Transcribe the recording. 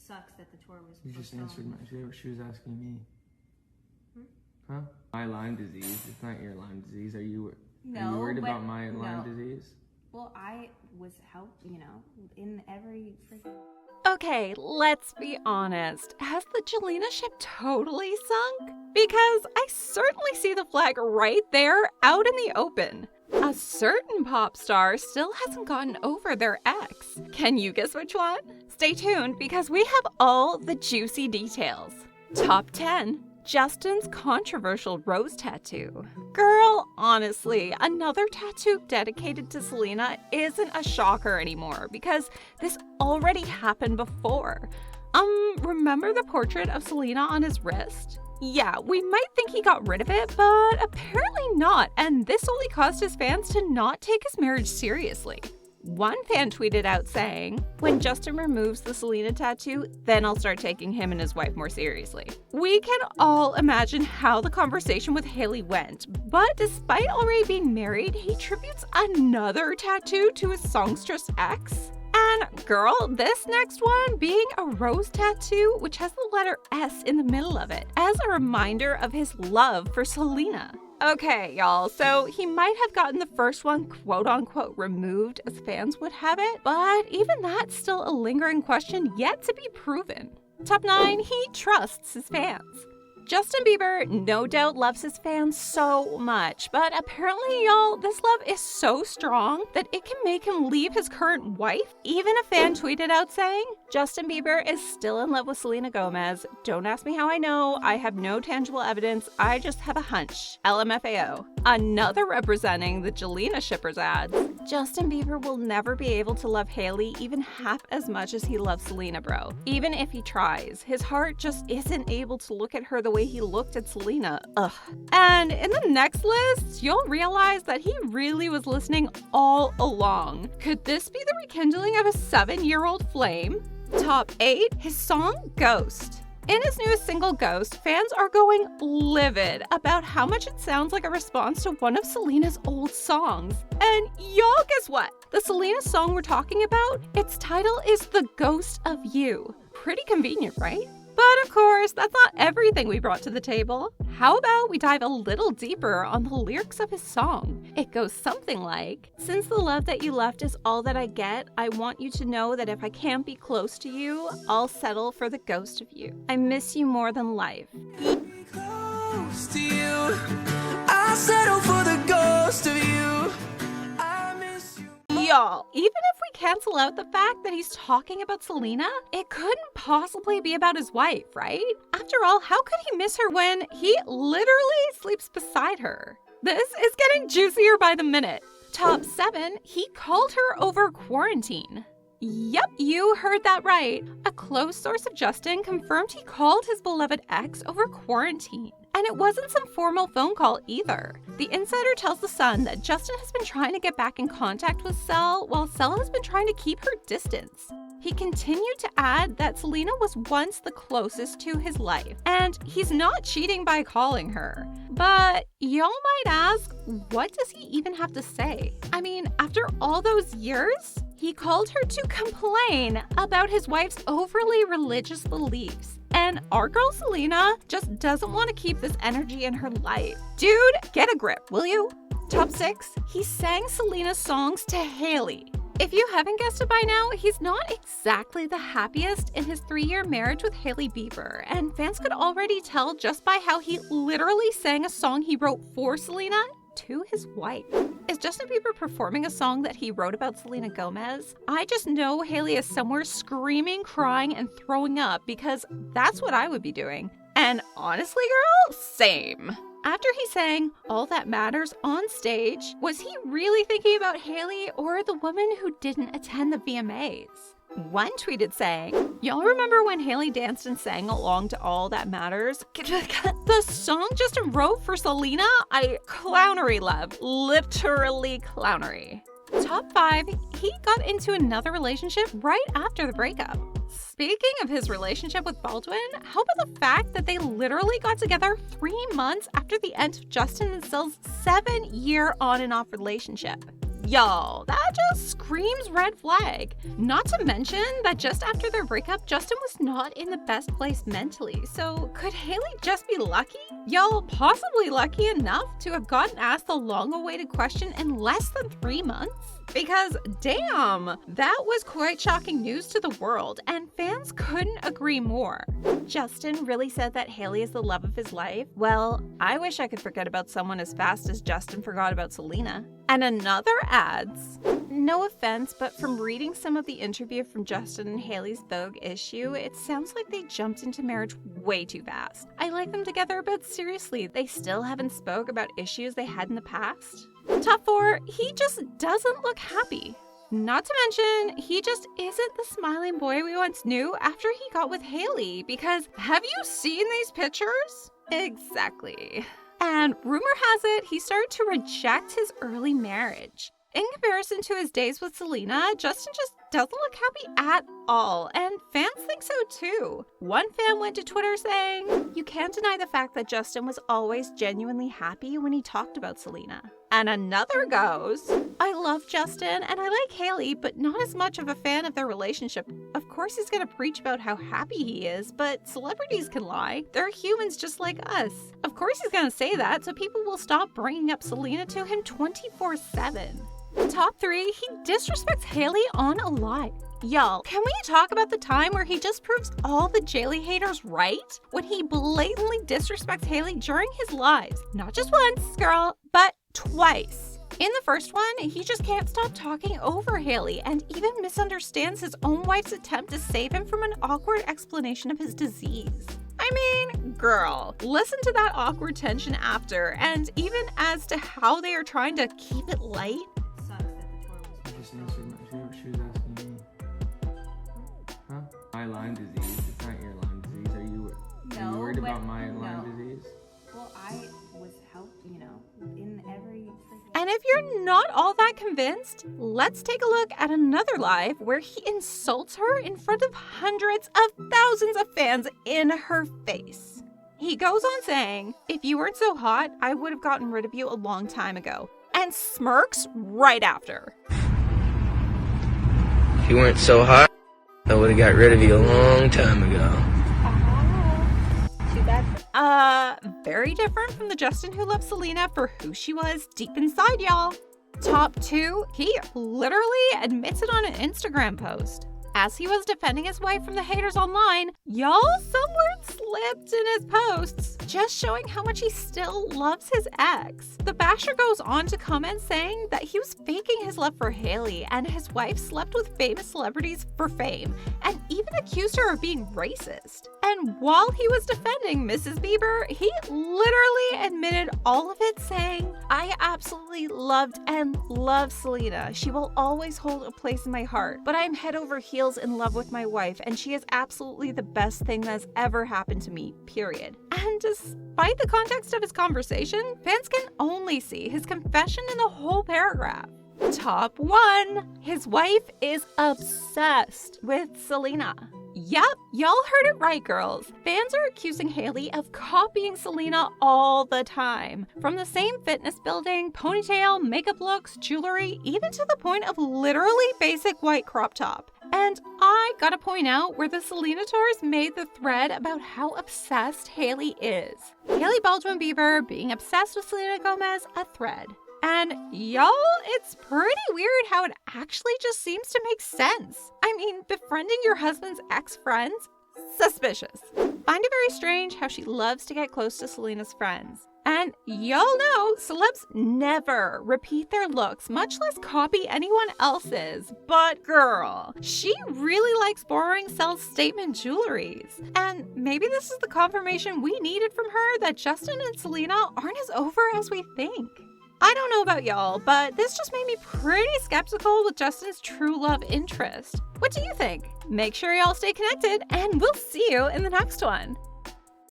sucks that the tour was You just postponed. answered she was asking me. Hmm? Huh? My Lyme disease. It's not your Lyme disease. Are you No, worried but about my Lyme no. disease? Well, I was in every freaking... Okay, let's be honest. Has the Jelena ship totally sunk? Because I certainly see the flag right there out in the open. A certain pop star still hasn't gotten over their ex. Can you guess which one? Stay tuned because we have all the juicy details. Top 10. Justin's controversial rose tattoo. Girl, honestly, another tattoo dedicated to Selena isn't a shocker anymore because this already happened before. Remember the portrait of Selena on his wrist? Yeah, we might think he got rid of it, but apparently not, and this only caused his fans to not take his marriage seriously. One fan tweeted out saying, "When Justin removes the Selena tattoo, then I'll start taking him and his wife more seriously." We can all imagine how the conversation with Hailey went, but despite already being married, he tributes another tattoo to his songstress ex. And girl, this next one being a rose tattoo, which has the letter S in the middle of it, as a reminder of his love for Selena. Okay, y'all, so he might have gotten the first one quote-unquote removed as fans would have it, but even that's still a lingering question yet to be proven. Top 9, he trusts his fans. Justin Bieber no doubt loves his fans so much, but apparently, y'all, this love is so strong that it can make him leave his current wife. Even a fan tweeted out saying, "Justin Bieber is still in love with Selena Gomez. Don't ask me how I know. I have no tangible evidence. I just have a hunch. LMFAO." Another representing the Jelena shippers adds, "Justin Bieber will never be able to love Hailey even half as much as he loves Selena, bro. Even if he tries, his heart just isn't able to look at her the way he looked at Selena. Ugh." And in the next list, you'll realize that he really was listening all along. Could this be the rekindling of a 7-year-old flame? Top 8, his song Ghost. In his newest single, Ghost, fans are going livid about how much it sounds like a response to one of Selena's old songs. And y'all, guess what? The Selena song we're talking about, its title is The Ghost of You. Pretty convenient, right? But of course, that's not everything we brought to the table. How about we dive a little deeper on the lyrics of his song? It goes something like, "Since the love that you left is all that I get, I want you to know that if I can't be close to you, I'll settle for the ghost of you. I miss you more than life." Close to you, I'll settle for the ghost of you. I miss you. Y'all, even if we cancel out the fact that he's talking about Selena, it couldn't possibly be about his wife, right? After all, how could he miss her when he literally sleeps beside her? This is getting juicier by the minute. Top 7, he called her over quarantine. Yep, you heard that right. A close source of Justin confirmed he called his beloved ex over quarantine. And it wasn't some formal phone call either. The insider tells The Sun that Justin has been trying to get back in contact with Sel, while Sel has been trying to keep her distance. He continued to add that Selena was once the closest to his life, and he's not cheating by calling her. But y'all might ask, what does he even have to say? I mean, after all those years, he called her to complain about his wife's overly religious beliefs. And our girl Selena just doesn't want to keep this energy in her life. Dude, get a grip, will you? Top 6, he sang Selena's songs to Hailey. If you haven't guessed it by now, he's not exactly the happiest in his 3-year marriage with Hailey Bieber, and fans could already tell just by how he literally sang a song he wrote for Selena to his wife. Is Justin Bieber performing a song that he wrote about Selena Gomez? I just know Hailey is somewhere screaming, crying, and throwing up because that's what I would be doing. And honestly, girl, same. After he sang All That Matters on stage, was he really thinking about Hailey or the woman who didn't attend the VMAs? One tweeted saying, "Y'all remember when Hailey danced and sang along to All That Matters? The song Justin wrote for Selena? Clownery love. Literally clownery." Top 5, he got into another relationship right after the breakup. Speaking of his relationship with Baldwin, how about the fact that they literally got together 3 months after the end of Justin and Sel's 7-year on and off relationship? Y'all, that just screams red flag. Not to mention that just after their breakup, Justin was not in the best place mentally. So could Hailey just be lucky? Y'all, possibly lucky enough to have gotten asked the long-awaited question in less than 3 months? Because damn, that was quite shocking news to the world, and fans couldn't agree more. Justin really said that Hailey is the love of his life? Well, I wish I could forget about someone as fast as Justin forgot about Selena. And another adds, no offense, but from reading some of the interview from Justin and Hailey's Vogue issue, it sounds like they jumped into marriage way too fast. I like them together, but seriously, they still haven't spoke about issues they had in the past? Top 4, he just doesn't look happy. Not to mention, he just isn't the smiling boy we once knew after he got with Hailey, because have you seen these pictures? Exactly. And rumor has it, he started to reject his early marriage. In comparison to his days with Selena, Justin just doesn't look happy at all, and fans think so too. One fan went to Twitter saying, "You can't deny the fact that Justin was always genuinely happy when he talked about Selena." And another goes, "I love Justin and I like Hailey, but not as much of a fan of their relationship. Of course he's gonna preach about how happy he is, but celebrities can lie. They're humans just like us. Of course he's gonna say that, so people will stop bringing up Selena to him 24/7. Top 3, he disrespects Hailey on a live. Y'all, can we talk about the time where he just proves all the Hailey haters right? When he blatantly disrespects Hailey during his lives. Not just once, girl, but twice. In the first one, he just can't stop talking over Hailey and even misunderstands his own wife's attempt to save him from an awkward explanation of his disease. I mean, girl, listen to that awkward tension after, and even as to how they are trying to keep it light. She was asking me. Huh? My Lyme disease. It's not your Lyme disease. Are you worried about my Lyme disease? Well, I was helped, in every... And if you're not all that convinced, let's take a look at another live where he insults her in front of hundreds of thousands of fans in her face. He goes on saying, "If you weren't so hot, I would have gotten rid of you a long time ago," and smirks right after. If you weren't so hot, I would have got rid of you a long time ago. Too bad. Very different from the Justin who loved Selena for who she was deep inside, y'all. Top 2, he literally admits it on an Instagram post. As he was defending his wife from the haters online, y'all, some words slipped in his posts, just showing how much he still loves his ex. The basher goes on to comment saying that he was faking his love for Hailey and his wife slept with famous celebrities for fame, and even accused her of being racist. And while he was defending Mrs. Bieber, he literally admitted all of it, saying, "I absolutely loved and love Selena. She will always hold a place in my heart, but I'm head over heels in love with my wife, and she is absolutely the best thing that's ever happened to me, period." And despite the context of his conversation, fans can only see his confession in the whole paragraph. Top 1, his wife is obsessed with Selena. Yep, y'all heard it right, girls. Fans are accusing Hailey of copying Selena all the time. From the same fitness building, ponytail, makeup looks, jewelry, even to the point of literally basic white crop top. And I gotta point out where the Selena Tours made the thread about how obsessed Hailey is. Hailey Baldwin Bieber being obsessed with Selena Gomez, a thread. And y'all, it's pretty weird how it actually just seems to make sense. I mean, befriending your husband's ex-friends? Suspicious. Find it very strange how she loves to get close to Selena's friends. And y'all know celebs never repeat their looks, much less copy anyone else's. But girl, she really likes borrowing Sel's statement jewelries. And maybe this is the confirmation we needed from her that Justin and Selena aren't as over as we think. I don't know about y'all, but this just made me pretty skeptical with Justin's true love interest. What do you think? Make sure y'all stay connected, and we'll see you in the next one.